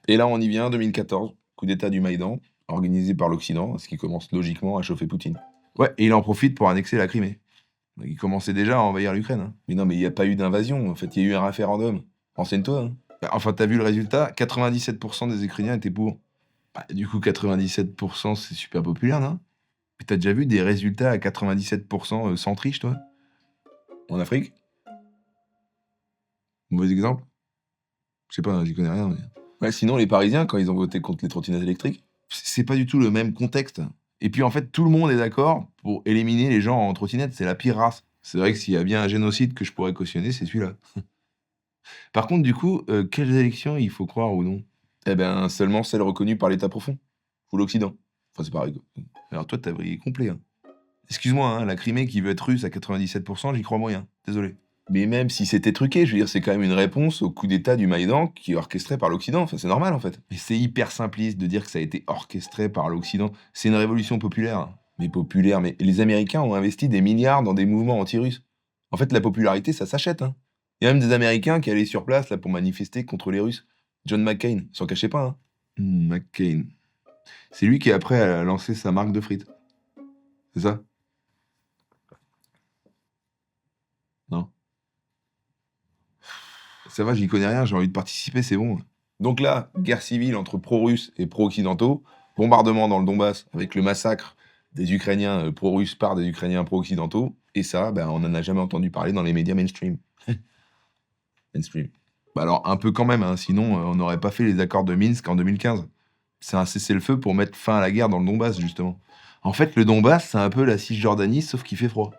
Et là, on y vient, 2014, coup d'état du Maïdan, organisé par l'Occident, ce qui commence logiquement à chauffer Poutine. Ouais, et il en profite pour annexer la Crimée. Il commençait déjà à envahir l'Ukraine. Hein. Mais non, mais il n'y a pas eu d'invasion. En fait, il y a eu un référendum. Renseigne-toi. Hein. Enfin, t'as vu le résultat? 97% des Ukrainiens étaient pour. Bah, du coup, 97%, c'est super populaire, non? Mais t'as déjà vu des résultats à 97% sans triche, toi? En Afrique? Mauvais exemple? Je sais pas, j'y connais rien. Mais... Ouais, sinon, les Parisiens, quand ils ont voté contre les trottinettes électriques, c'est pas du tout le même contexte. Et puis, en fait, tout le monde est d'accord pour éliminer les gens en trottinette. C'est la pire race. C'est vrai que s'il y a bien un génocide que je pourrais cautionner, c'est celui-là. Par contre, du coup, quelles élections il faut croire ou non? Eh ben, seulement celles reconnues par l'État profond, ou l'Occident. Enfin, c'est pareil, quoi. Alors toi, tu vrillé complet, hein. Excuse-moi, hein, la Crimée qui veut être russe à 97%, j'y crois moyen. Désolé. Mais même si c'était truqué, je veux dire, c'est quand même une réponse au coup d'État du Maïdan qui est orchestré par l'Occident. Enfin, c'est normal, en fait. Mais c'est hyper simpliste de dire que ça a été orchestré par l'Occident. C'est une révolution populaire. Hein. Mais populaire, mais les Américains ont investi des milliards dans des mouvements anti-russes. En fait, la popularité, ça s'achète, hein. Il y a même des Américains qui allaient sur place là pour manifester contre les Russes. John McCain, s'en cachez pas, hein. McCain. C'est lui qui après a lancé sa marque de frites. C'est ça? Non? Ça va, j'y connais rien, j'ai envie de participer, c'est bon. Donc là, guerre civile entre pro-russes et pro-occidentaux, bombardement dans le Donbass avec le massacre des Ukrainiens pro-russes par des Ukrainiens pro-occidentaux, et ça, ben, on n'en a jamais entendu parler dans les médias mainstream. Mainstream. Bah alors, un peu quand même, hein, sinon on n'aurait pas fait les accords de Minsk en 2015. C'est un cessez-le-feu pour mettre fin à la guerre dans le Donbass, justement. En fait, le Donbass, c'est un peu la Cisjordanie, sauf qu'il fait froid.